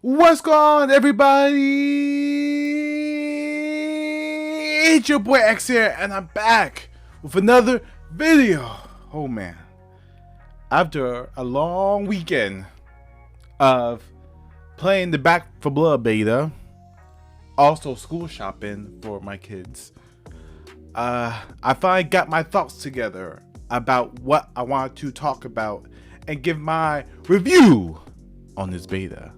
What's going on, everybody? It's your boy X here, and I'm back with another video. Oh man, after a long weekend of playing the Back 4 Blood beta, also school shopping for my kids, I finally got my thoughts together about what I want to talk about and give my review on this beta.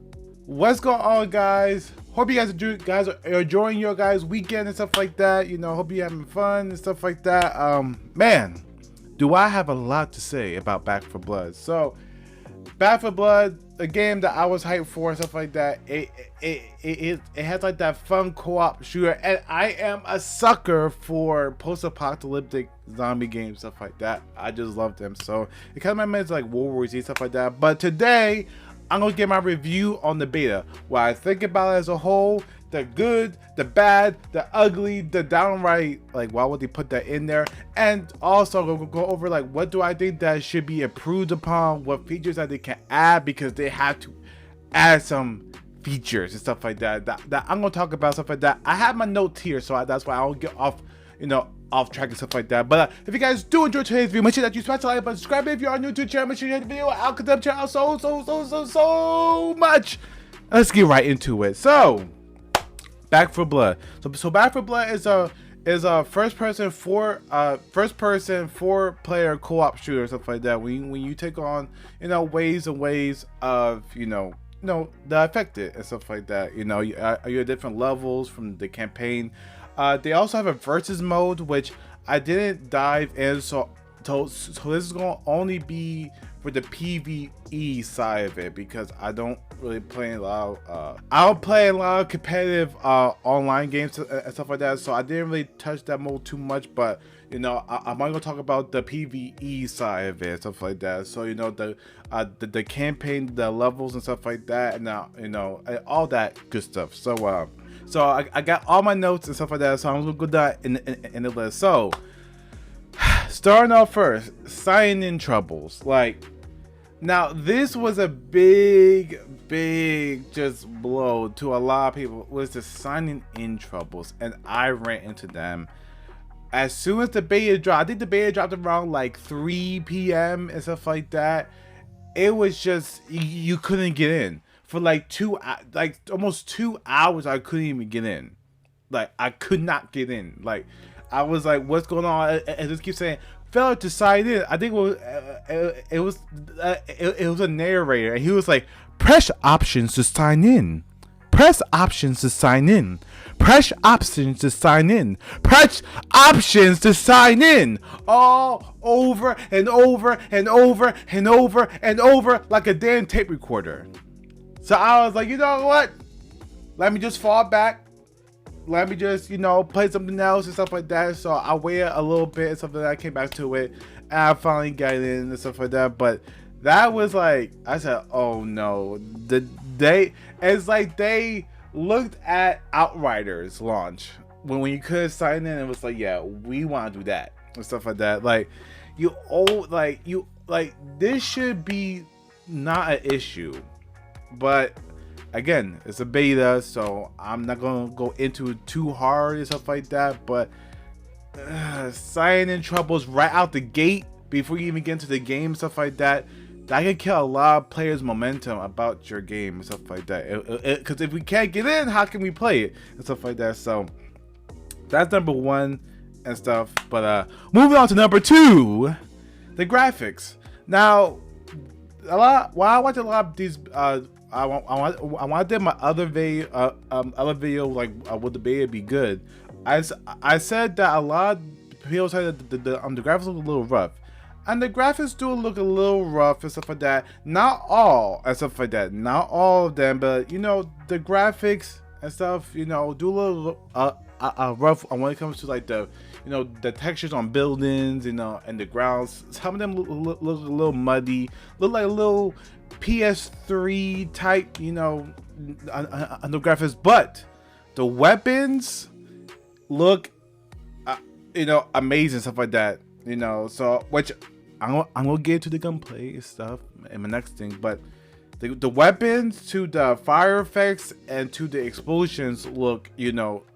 What's going on, guys? Hope you guys are enjoying your guys' weekend and stuff like that. You know, hope you're having fun and stuff like that. Man, do I have a lot to say about Back 4 Blood. So, Back 4 Blood, a game that I was hyped for and stuff like that. It has like that fun co-op shooter, and I am a sucker for post-apocalyptic zombie games, stuff like that. I just love them. So it kind of reminds me like World War Z, stuff like that. But today, I'm gonna get my review on the beta. What I think about it as a whole, the good, the bad, the ugly, the downright, like why would they put that in there? And also we'll go over like what do I think that should be improved upon, what features that they can add, because they have to add some features and stuff like that. That I'm gonna talk about stuff like that. I have my notes here, so that's why I don't get off, off track and stuff like that. But if you guys do enjoy today's video, make sure that you smash the like button, subscribe if you are new to the channel, make sure you hit the video out, because the channel so much. Let's get right into it. So, Back 4 Blood. So Back 4 Blood is a first person four player co-op shooter, stuff like that. When you take on waves and waves of the affected and stuff like that. You're at different levels from the campaign. They also have a versus mode, which I didn't dive in, so this is gonna only be for the PvE side of it, because I don't really play a lot of I don't play a lot of competitive online games and stuff like that, so I didn't really touch that mode too much. But I'm gonna talk about the PvE side of it, stuff like that. So the campaign, the levels and stuff like that, and all that good stuff. So I got all my notes and stuff like that, so I'm gonna go down in the list. So starting off first, sign-in troubles. Like, now this was a big just blow to a lot of people, was the signing in troubles, and I ran into them as soon as the beta dropped. I think the beta dropped around like 3 p.m. and stuff like that. It was just, you couldn't get in for like almost 2 hours. I couldn't even get in. Like, I could not get in. Like, I was like, what's going on? And just keep saying failure to sign in. I think it was a narrator, and he was like, press options to sign in. Press options to sign in. Press options to sign in. Press options to sign in. All over and over and over and over and over, like a damn tape recorder. So I was like, you know what? Let me just fall back. Let me just, play something else and stuff like that. So I waited a little bit and stuff like that. I came back to it, and I finally got in and stuff like that. But that was like, I said, oh no. It's like they looked at Outriders launch when you could sign in, and it was like, yeah, we want to do that and stuff like that. Like, this should be not an issue, but again, it's a beta, so I'm not gonna go into it too hard and stuff like that. But sign-in troubles right out the gate before you even get into the game, stuff like that, that can kill a lot of players' momentum about your game and stuff like that. Because if we can't get in, how can we play it and stuff like that? So that's number one and stuff. But moving on to number two, the graphics. Now, while I watch a lot of these, I want to do my other video like would the beta be good? I said that a lot of people said that the graphics look a little rough, and the graphics do look a little rough and stuff like that. Not all and stuff like that. Not all of them, but the graphics and stuff do a little rough when it comes to like the the textures on buildings, and the grounds. Some of them look a little muddy, look like a little PS3 type, on the graphics, but the weapons look, amazing, stuff like that, So, which I'm gonna get to the gunplay stuff in my next thing, but the weapons to the fire effects and to the explosions look,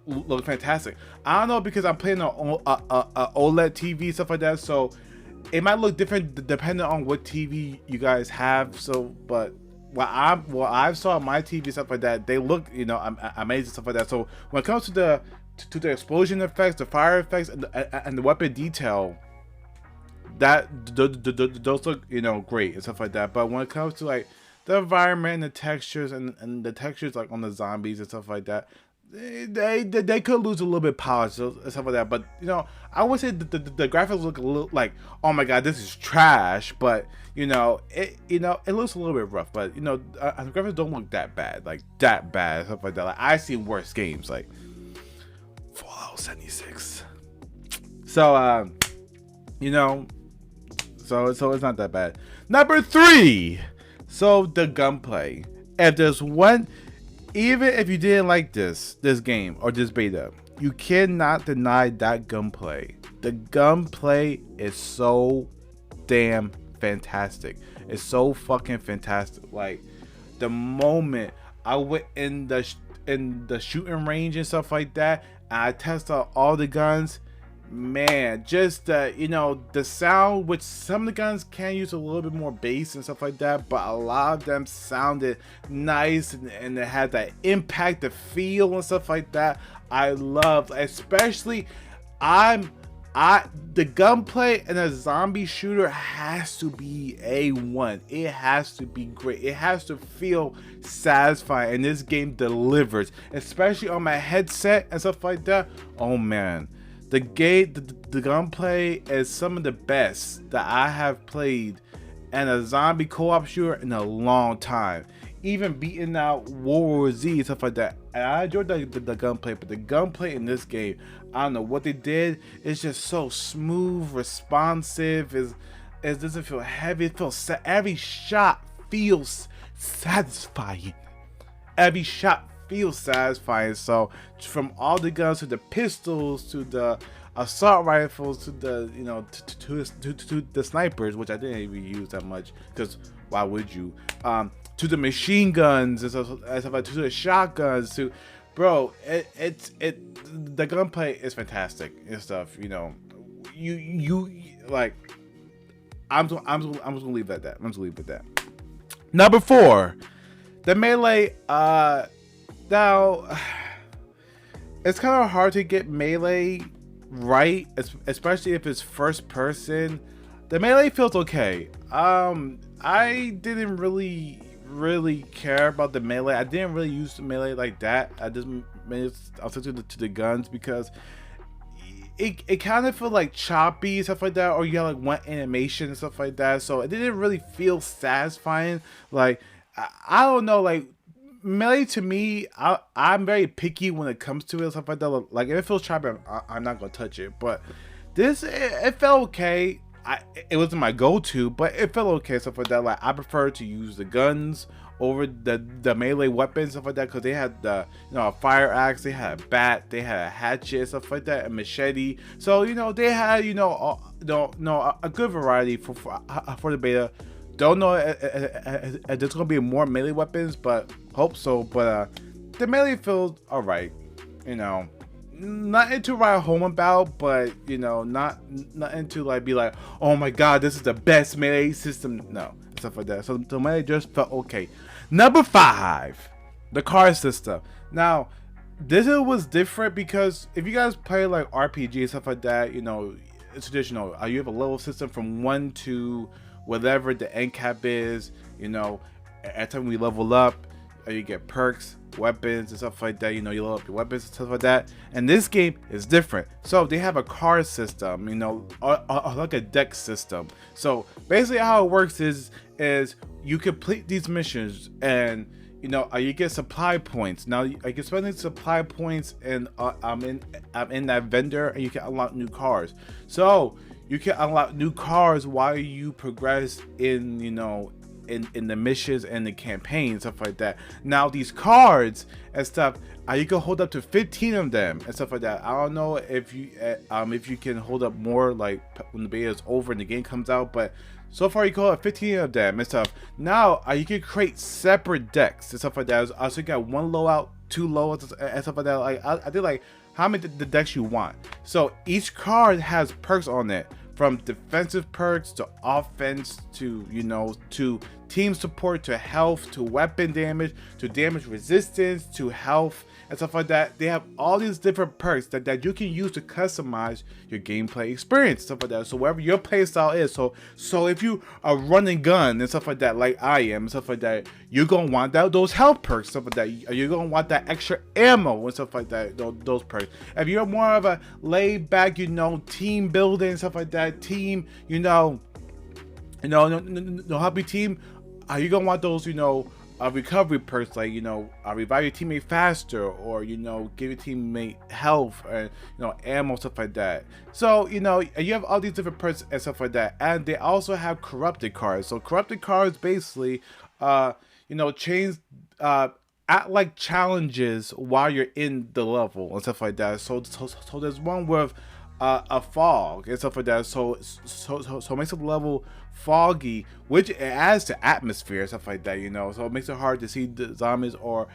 look fantastic. I don't know, because I'm playing a OLED TV, stuff like that, so it might look different depending on what TV you guys have. So, but what I've saw on my TV, stuff like that, they look, amazing, stuff like that. So when it comes to the explosion effects, the fire effects, and the weapon detail, that those look, great and stuff like that. But when it comes to like the environment and the textures and the textures like on the zombies and stuff like that, they could lose a little bit of polish and stuff like that. But I would say the graphics look a little like, oh my god, this is trash. But it looks a little bit rough. But the graphics don't look that bad, stuff like that. Like, I've seen worse games like Fallout 76. So so it's not that bad. Number 3. So the gunplay. If there's one, even if you didn't like this game or this beta, you cannot deny that gunplay. The gunplay is so damn fantastic. It's so fucking fantastic. Like, the moment I went in the shooting range and stuff like that, and I tested out all the guns, man, just the sound, which some of the guns can use a little bit more bass and stuff like that, but a lot of them sounded nice, and it had that impact, the feel and stuff like that. I love, especially the gunplay in a zombie shooter has to be A1. It has to be great. It has to feel satisfying, and this game delivers, especially on my headset and stuff like that. Oh man, the gunplay is some of the best that I have played in a zombie co-op shooter in a long time. Even beating out World War Z and stuff like that. And I enjoyed the gunplay, but the gunplay in this game, I don't know what they did. It's just so smooth, responsive. It doesn't feel heavy. It feels every shot feels satisfying. Every shot feels satisfying. So from all the guns to the pistols to the assault rifles to the to the snipers, which I didn't even use that much because why would you? To the machine guns and stuff like, to the shotguns, to the gunplay is fantastic and stuff. You like, I'm just gonna leave it at that. I'm just gonna leave it at that. Number 4, the melee. Now it's kind of hard to get melee right, especially if it's first person. The melee feels okay. I didn't really care about the melee. I didn't really use the melee like that. I'll stick to the guns because it kind of felt like choppy, stuff like that, or you had like one animation and stuff like that, so it didn't really feel satisfying. Like, I don't know, like, melee to me, I'm very picky when it comes to it and stuff like that. Like, if it feels choppy, I'm not gonna touch it. But this, it felt okay. It wasn't my go-to, but it felt okay, stuff like that. Like, I prefer to use the guns over the melee weapons, stuff like that, because they had the a fire axe, they had a bat, they had a hatchet, stuff like that, a machete. So they had a good variety for the beta. Don't know if there's gonna be more melee weapons, but hope so. But the melee feels alright. Nothing to write home about, but nothing to like be like, oh my god, this is the best melee system. No, stuff like that. So the melee just felt okay. Number 5, the card system. Now, this was different because if you guys play like RPG and stuff like that, it's traditional. You have a level system from 1 to whatever the end cap is. Every time we level up, you get perks, weapons and stuff like that. You level up your weapons and stuff like that. And this game is different. So they have a card system, like a deck system. So basically how it works is you complete these missions and you get supply points. Now you can spend these supply points and I'm in that vendor, and you can unlock new cars. So you can unlock new cars while you progress in in the missions and the campaign, stuff like that. Now these cards and stuff, you can hold up to 15 of them and stuff like that. I don't know if you can hold up more like when the beta is over and the game comes out, but So far, you call it 15 of them and stuff. Now, you can create separate decks and stuff like that. So you got one loadout, two loadouts, and stuff like that. Like I did like how many the decks you want. So each card has perks on it, from defensive perks to offense to, you know, to team support to health to weapon damage to damage resistance to health and stuff like that. They have all these different perks that you can use to customize your gameplay experience, stuff like that. So whatever your playstyle is, so if you are running gun and stuff like that, like I am and stuff like that, you're gonna want those health perks, stuff like that. You're gonna want that extra ammo and stuff like that. Those perks. If you're more of a laid back, you know, team building and stuff like that, team, no happy team, you're gonna want those, recovery perks, like, revive your teammate faster, or, give your teammate health and, ammo, stuff like that. So, you have all these different perks and stuff like that. And they also have corrupted cards. So corrupted cards basically, change, act like challenges while you're in the level and stuff like that. So there's one with a fog and stuff like that. So it makes the level foggy, which it adds to atmosphere and stuff like that. So it makes it hard to see the zombies, or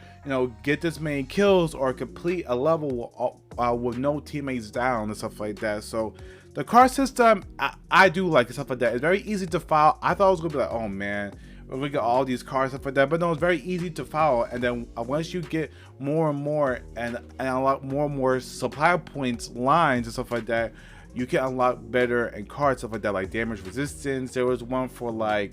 get this many kills, or complete a level with no teammates down and stuff like that. So the card system, I do like and stuff like that. It's very easy to follow. I thought it was gonna be like, oh man, we got all these cards, stuff like that, but no, it's very easy to follow. And then once you get more and more and unlock more and more supply points, lines and stuff like that, you can unlock better and cards, stuff like that, like damage resistance. There was one for like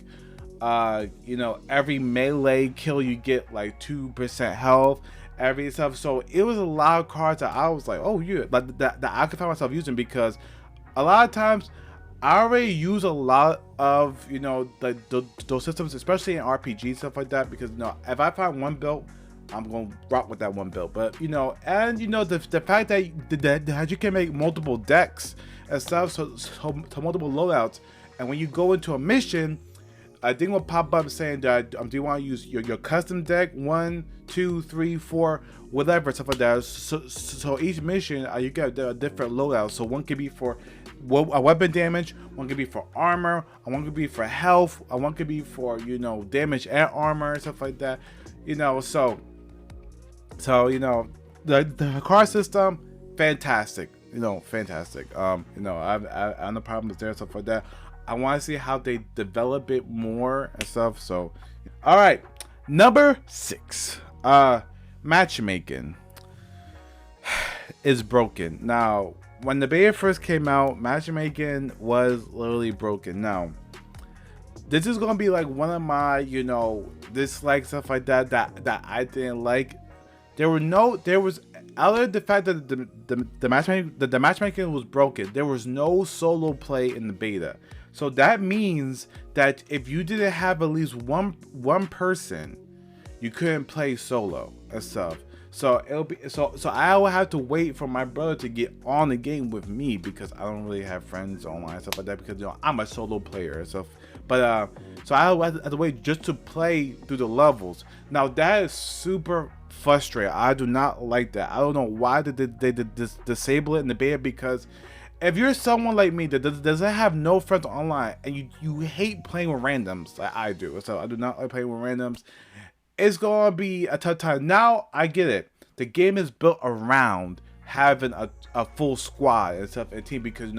every melee kill you get like 2% health, every stuff. So it was a lot of cards that I was like, oh yeah, like that I could find myself using, because a lot of times I already use a lot of those systems, especially in RPG, stuff like that, because if I find one build, I'm gonna rock with that one build. But the fact that you can make multiple decks and stuff, so multiple loadouts, and when you go into a mission, a thing will pop up saying that do you want to use your custom deck, 1, 2, 3, 4, whatever, stuff like that. So each mission, you get a different loadout. So one could be for a weapon damage, one could be for armor, and one could be for health, and one could be for damage and armor and stuff like that. The card system, fantastic. Fantastic. I have no problems there, stuff like that. I want to see how they develop it more and stuff. So, all right, number 6, matchmaking is broken. Now, when the beta first came out, matchmaking was literally broken. Now, this is gonna be like one of my dislikes, stuff like that I didn't like. There was, other than the fact that the matchmaking was broken, there was no solo play in the beta. So that means that if you didn't have at least one person, you couldn't play solo and stuff. So I will have to wait for my brother to get on the game with me, because I don't really have friends online and stuff like that, because I'm a solo player and stuff. But so I have to wait just to play through the levels. Now that is super frustrating. I do not like that. I don't know why they disable it in the beta, because if you're someone like me that doesn't have no friends online, and you hate playing with randoms like I do, so I do not like playing with randoms, it's gonna be a tough time. Now I get it. The game is built around having a full squad and stuff and team, because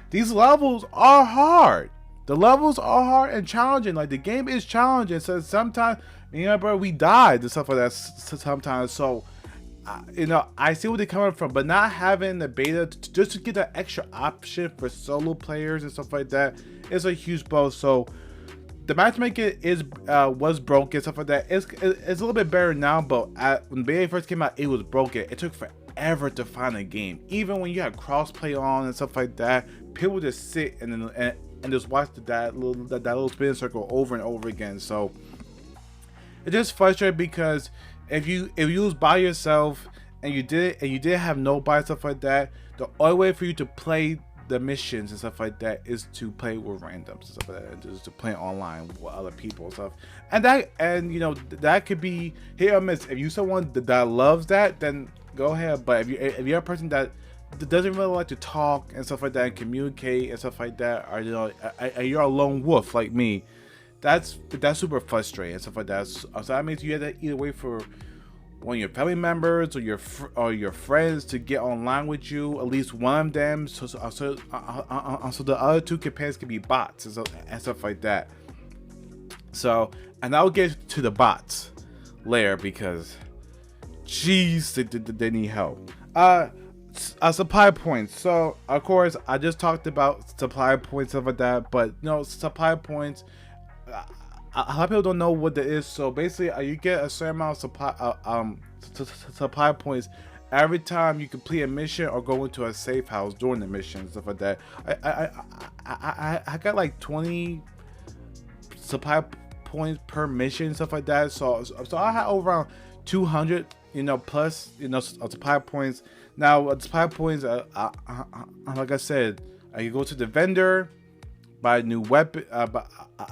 these levels are hard. The levels are hard and challenging. Like, the game is challenging. So sometimes, bro, we died and stuff like that sometimes. So, I see where they're coming from, but not having the beta just to get that extra option for solo players and stuff like that is a huge blow. So the matchmaking was broken, stuff like that. It's a little bit better now, but when beta first came out, it was broken. It took forever to find a game. Even when you had crossplay on and stuff like that, people just sit and just watch that little spin circle over and over again. So it just frustrating, because if you was by yourself and you didn't have nobody, stuff like that, the only way for you to play the missions and stuff like that is to play with randoms and stuff like that, and just to play online with other people and stuff. And that could be hit or miss. If you someone that loves that, then go ahead. But if you're a person that doesn't really like to talk and stuff like that, and communicate and stuff like that, or you're a lone wolf like me, that's super frustrating and stuff like that. So that means you have to either wait for one of your family members or your friends to get online with you, at least one of them, so the other two companions can be bots and stuff like that. So, and I'll get to the bots later because, jeez, they need help. Supply points. So, of course, I just talked about supply points, stuff like that. But supply points. A lot of people don't know what that is. So basically, you get a certain amount of supply points every time you complete a mission or go into a safe house during the mission, stuff like that. I got like 20 supply points per mission, stuff like that. So I had over around 200, plus, supply points. Now, supply points, like I said, you go to the vendor, buy a new weapon,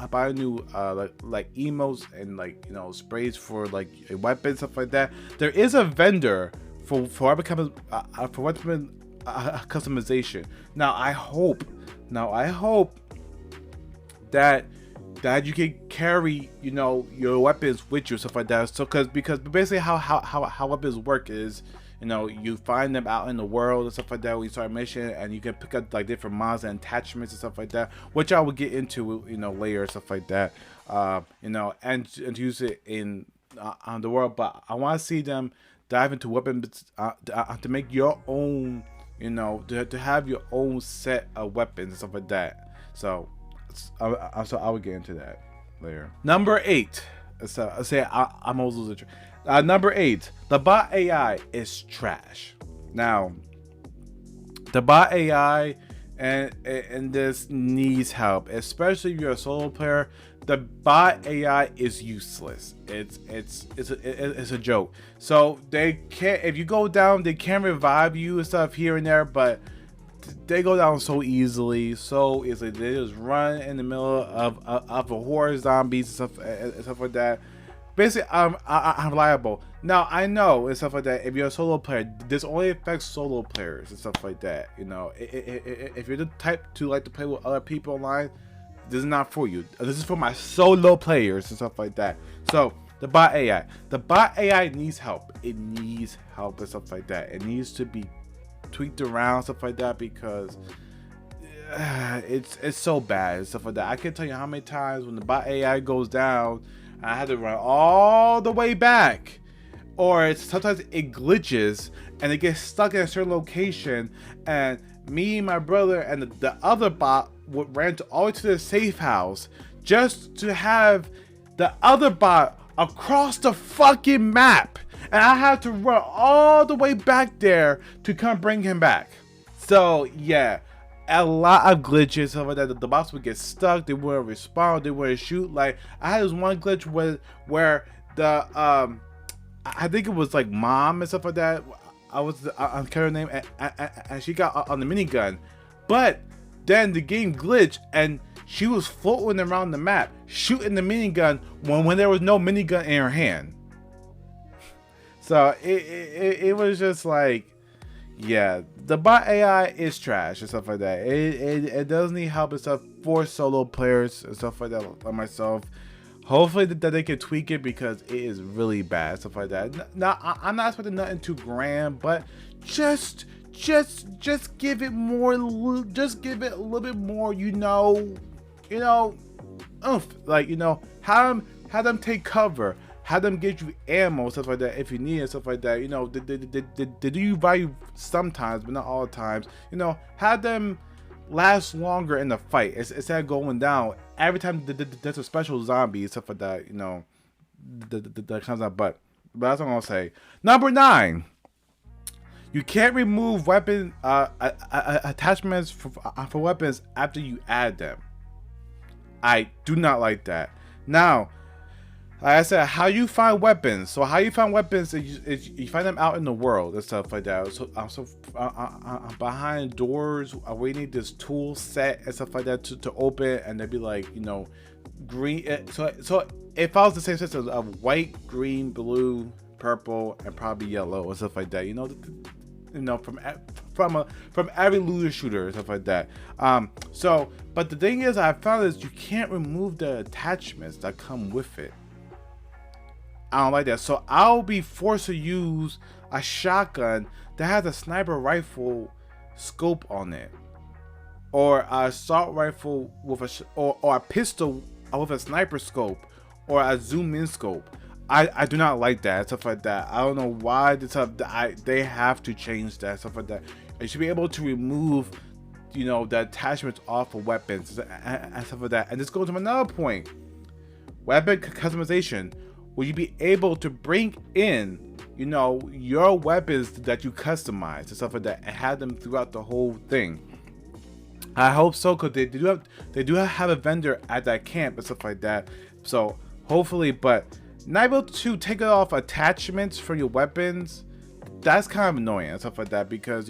buy a new like emotes and sprays for like a weapon, stuff like that. There is a vendor for weapon customization. Now I hope that you can carry your weapons with you, stuff like that. So because basically how weapons work is, you find them out in the world and stuff like that when you start a mission, and you can pick up like different mods and attachments and stuff like that, which I will get into later, stuff like that, and use it in on the world. But I want to see them dive into weapons to make your own, to have your own set of weapons and stuff like that. So I will get into that later. Number 8. So I say I'm always losing. Number 8, the bot AI is trash. Now, the bot AI and this needs help, especially if you're a solo player. The bot AI is useless. It's a joke. So they can't. If you go down, they can revive you and stuff here and there, but they go down so easily. They just run in the middle of a horde of zombies and stuff like that. Basically, I'm reliable. Now I know and stuff like that. If you're a solo player, this only affects solo players and stuff like that. If you're the type to like to play with other people online, this is not for you. This is for my solo players and stuff like that. So the bot AI needs help. It needs help and stuff like that. It needs to be tweaked around, stuff like that, because it's so bad and stuff like that. I can't tell you how many times when the bot AI goes down, I had to run all the way back, or sometimes it glitches and it gets stuck in a certain location, and me, my brother, and the other bot ran all the way to the safe house just to have the other bot across the fucking map, and I had to run all the way back there to come bring him back. So yeah, a lot of glitches, stuff like that. The bots would get stuck, they wouldn't respond, they wouldn't shoot. Like I had this one glitch where the I think it was like mom and stuff like that. I'm carrying her name, and she got on the minigun, but then the game glitched and she was floating around the map shooting the minigun when there was no minigun in her hand. So it was just like, yeah, the bot AI is trash and stuff like that. It does need help and stuff for solo players and stuff like that, like myself. Hopefully that they can tweak it, because it is really bad, stuff like that. Now I'm not expecting nothing too grand, but just give it more. Just give it a little bit more. Oomph. Like have them take cover. Have them get you ammo, stuff like that, if you need it, stuff like that. They do you value sometimes, but not all the times. Have them last longer in the fight instead of going down every time there's a special zombie, stuff like that. That comes out. But that's what I'm gonna say. Number 9, you can't remove weapon attachments for weapons after you add them. I do not like that. Now, like I said, how you find weapons. So how you find weapons is you find them out in the world and stuff like that. So behind doors, we need this tool set and stuff like that to open, and they'd be like, green. So it follows the same system of white, green, blue, purple, and probably yellow and stuff like that. from every looter shooter and stuff like that. So, but the thing is, I found is you can't remove the attachments that come with it. I don't like that. So I'll be forced to use a shotgun that has a sniper rifle scope on it, or a assault rifle with or a pistol with a sniper scope, or a zoom in scope. I do not like that, stuff like that. I don't know why they have to change that, stuff like that. You should be able to remove, the attachments off of weapons and stuff like that. And this goes to another point: weapon customization. Will you be able to bring in, your weapons that you customize and stuff like that, and have them throughout the whole thing? I hope so, because they do have a vendor at that camp and stuff like that. So hopefully, but not able to take off attachments for your weapons, that's kind of annoying and stuff like that, because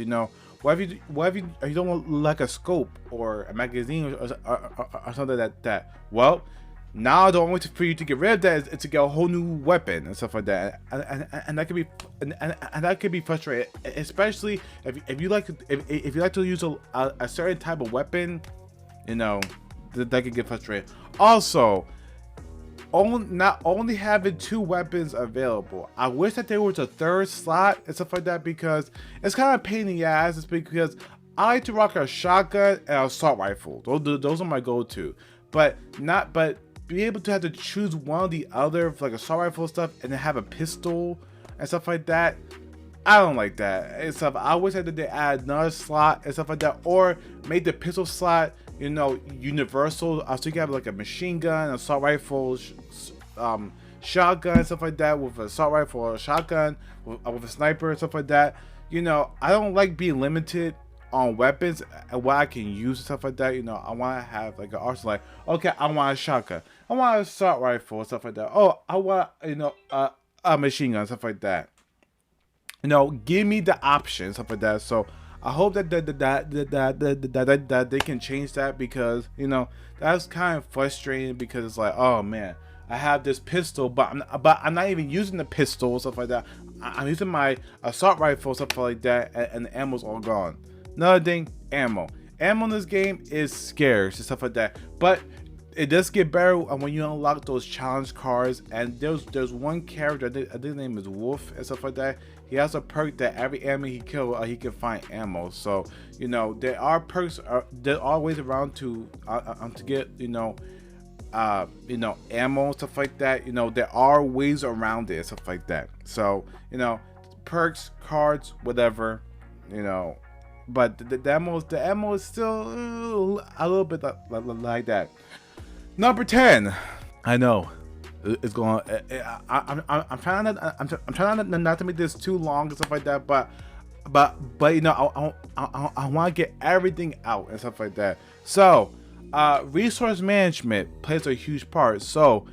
what if you don't want like a scope or a magazine or something that well, now the only way for you to get rid of that is to get a whole new weapon and stuff like that, and that could be and that could be frustrating, especially if you like to use a certain type of weapon, that could get frustrating. Also, not only having 2 weapons available, I wish that there was a 3rd slot and stuff like that, because it's kind of a pain in the ass. It's because I like to rock a shotgun and an assault rifle. Those are my go-to, but be able to have to choose one or the other for like assault rifle stuff, and then have a pistol and stuff like that. I don't like that and stuff. I wish that they add another slot and stuff like that, or make the pistol slot, universal, so you can have like a machine gun, assault rifle, shotgun, stuff like that, with an assault rifle or a shotgun with a sniper and stuff like that. I don't like being limited on weapons and what I can use and stuff like that. I want to have like an arsenal. Like, okay, I want a shotgun, I want an assault rifle and stuff like that. Oh, I want a machine gun, stuff like that. Give me the options, stuff like that. So I hope that they can change that, because that's kind of frustrating, because it's like, oh man, I have this pistol, but I'm not even using the pistol, stuff like that. I'm using my assault rifle, stuff like that, and the ammo's all gone. Another thing, ammo in this game is scarce and stuff like that, but it does get better when you unlock those challenge cards. And there's one character, I think his name is Wolf and stuff like that. He has a perk that every enemy he kills, he can find ammo. So there are perks, there are ways around to get ammo and stuff like that. There are ways around it and stuff like that. So perks, cards, whatever, but the ammo is still a little bit like that. Number 10. I know it's going. I'm trying not to make this too long and stuff like that, but I want to get everything out and stuff like that. So resource management plays a huge part. So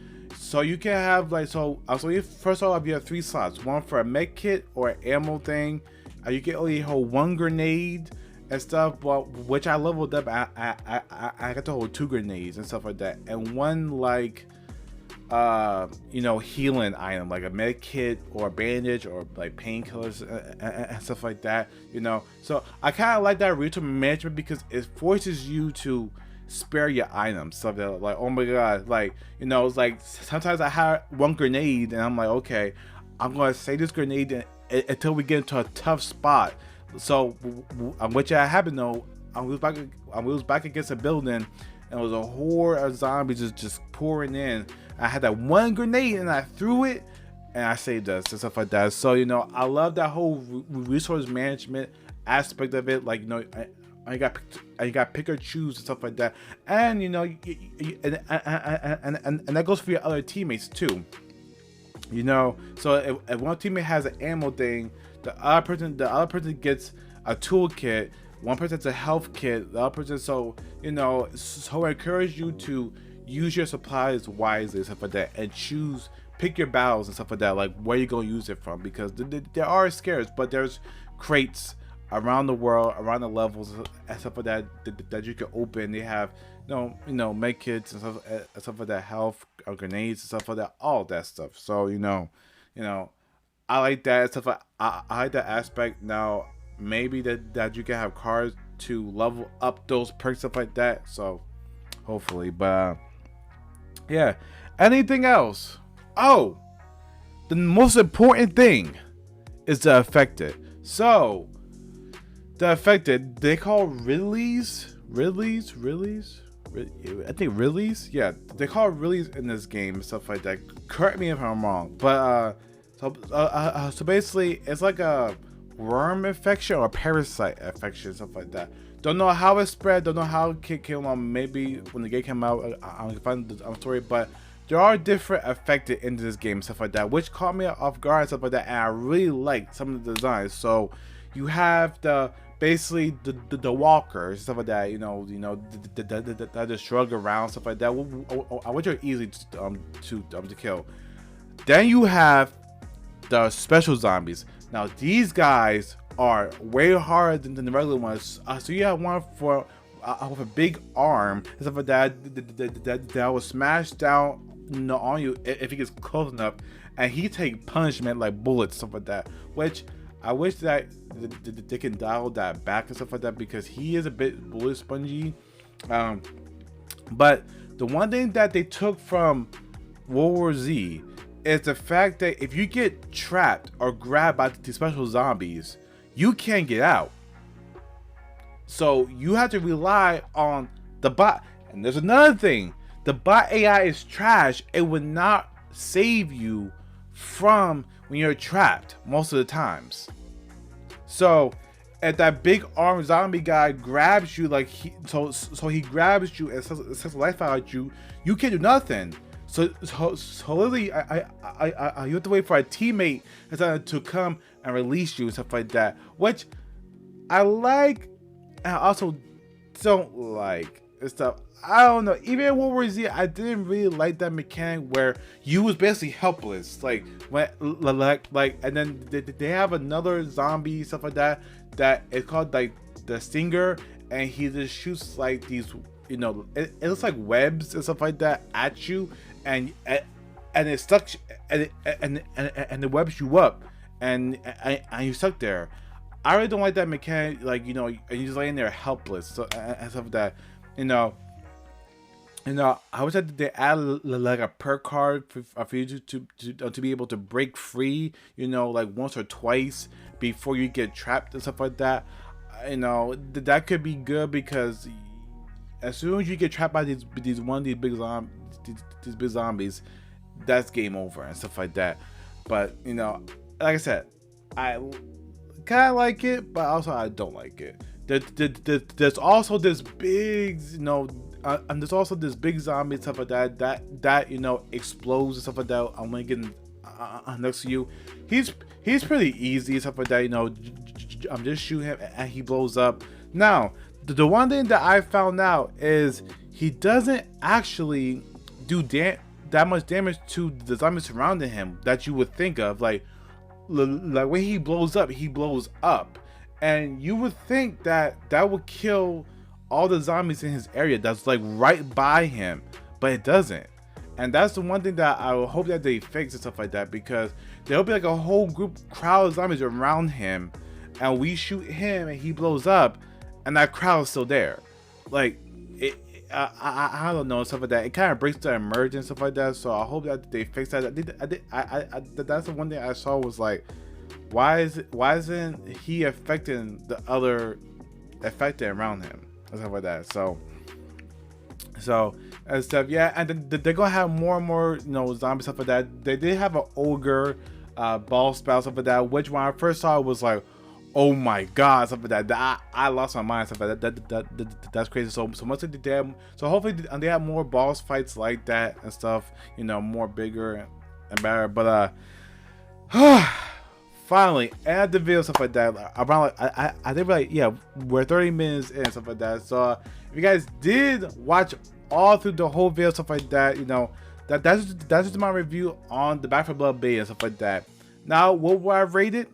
you can have like first of all, you have 3 slots: one for a med kit or an ammo thing. You can only hold 1 grenade and stuff, but which I leveled up. I got to hold 2 grenades and stuff like that, and 1 like healing item, like a med kit or a bandage or like painkillers and stuff like that. So I kind of like that resource management, because it forces you to spare your items. So that, like, oh my god, like it's like sometimes I have 1 grenade and I'm like, okay, I'm gonna save this grenade until we get into a tough spot. So which I happened though, I was back against a building, and it was a horde of zombies just pouring in. I had that 1 grenade and I threw it and I saved us and stuff like that. So I love that whole resource management aspect of it. Like I got pick or choose and stuff like that, and and that goes for your other teammates too. So if one teammate has an ammo thing, the other person gets a toolkit. One person gets a health kit. The other person, so I encourage you to use your supplies wisely and stuff like that, and pick your battles and stuff like that, like where you gonna use it from, because there are scares, but there's crates around the world, around the levels and stuff like that you can open. They have med kits and stuff like that, health grenades and stuff like that, all that stuff. So I like that stuff. I like that aspect. Now maybe that you can have cards to level up those perks, stuff like that. So hopefully, but yeah. Anything else? Oh, the most important thing is the affected. So the affected, they call Ridleys. I think Ridleys. Yeah, they call Ridleys in this game and stuff like that. Correct me if I'm wrong, but so basically, it's like a worm infection or a parasite infection, stuff like that. Don't know how it spread. Don't know how it came on. Maybe when the game came out, I can find the story, but there are different affected into this game, stuff like that, which caught me off guard, stuff like that, and I really like some of the designs. So you have basically the walkers, stuff like that, that just shrug around, stuff like that, which are easy to kill. Then you have the special zombies. Now these guys are way harder than the regular ones. So you have one for with a big arm and stuff like that will smash down on you if he gets close enough, and he take punishment like bullets, stuff like that. Which I wish that they can dial that back and stuff like that, because he is a bit bullet spongy. But the one thing that they took from World War Z is the fact that if you get trapped or grabbed by these special zombies, you can't get out. So you have to rely on the bot. And there's another thing. The bot AI is trash. It would not save you from when you're trapped most of the times. So if that big armed zombie guy grabs you, like so he grabs you and sucks the life out of you, you can't do nothing. So literally, you have to wait for a teammate to come and release you and stuff like that, which I like, and I also don't like and stuff. I don't know. Even in World War Z, I didn't really like that mechanic where you was basically helpless. Like when, and then they have another zombie, stuff like that. That it's called like the Stinger, and he just shoots like these, it looks like webs and stuff like that at you, and it stuck, and it webs you up, and you stuck there. I really don't like that mechanic. Like and you're just laying there helpless, so and stuff like that. I wish that they add like a perk card for you to be able to break free, like once or twice before you get trapped and stuff like that. That could be good, because as soon as you get trapped by these big zombies, that's game over and stuff like that. But like I said, I kind of like it, but also I don't like it. There's also this big, and there's also this big zombie and stuff like that explodes and stuff like that. I'm getting next to you. He's pretty easy and stuff like that. I'm just shoot him and he blows up. Now, the one thing that I found out is he doesn't actually do that much damage to the zombies surrounding him that you would think of. Like when he blows up, and you would think that would kill all the zombies in his area that's like right by him, but it doesn't. And that's the one thing that I hope that they fix and stuff like that, because there'll be like a whole crowd of zombies around him, and we shoot him and he blows up, and that crowd is still there. Like I don't know, stuff like that. It kind of breaks the emergence and stuff like that. So I hope that they fix that. That's the one thing I saw was like, why isn't he affecting the other affected around him and stuff like that. So and stuff, yeah. And then they're gonna have more and more zombie stuff like that. They did have an ogre ball spout, stuff like that, which when I first saw it was like, oh my god, stuff like that. I lost my mind, stuff like that. That's crazy. So much of the damn. So hopefully they have more boss fights like that and stuff. More bigger and better. But finally, add the video, stuff like that. Around I think like, yeah, we're 30 minutes in, stuff like that. So if you guys did watch all through the whole video, stuff like that, that's just my review on the Back 4 Blood beta and stuff like that. Now, what would I rate it?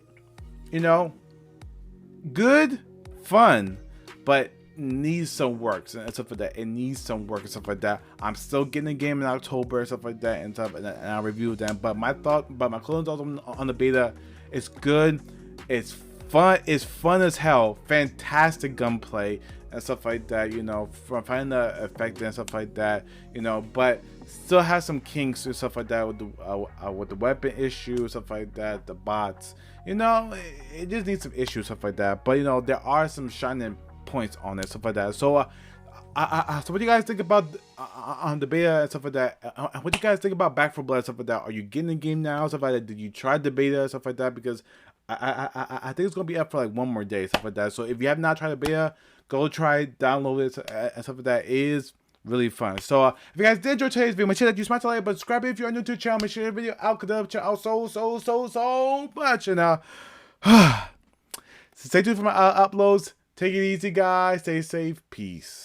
Good, fun, but needs some work and stuff like that. It needs some work and stuff like that. I'm still getting the game in October and stuff like that, and I'll review them. But my closing thoughts on the beta, it's good, it's fun. It's fun as hell. Fantastic gunplay and stuff like that. You know, from finding the effect and stuff like that. You know, but still has some kinks and stuff like that with the weapon issue, stuff like that. The bots. You know, it just needs some issues, stuff like that. But you know, there are some shining points on it, stuff like that. So. So what do you guys think about on the beta and stuff like that? What do you guys think about Back 4 Blood and stuff like that? Are you getting the game now, stuff like that? Did you try the beta and stuff like that? Because I think it's gonna be up for like one more day, stuff like that. So if you have not tried the beta, go try it, download it and stuff like that. It is really fun. So if you guys did enjoy today's video, make sure that you smash the like button, subscribe if you're new to the channel. Make sure the video out because it helps out so much. And so stay tuned for my uploads. Take it easy, guys. Stay safe. Peace.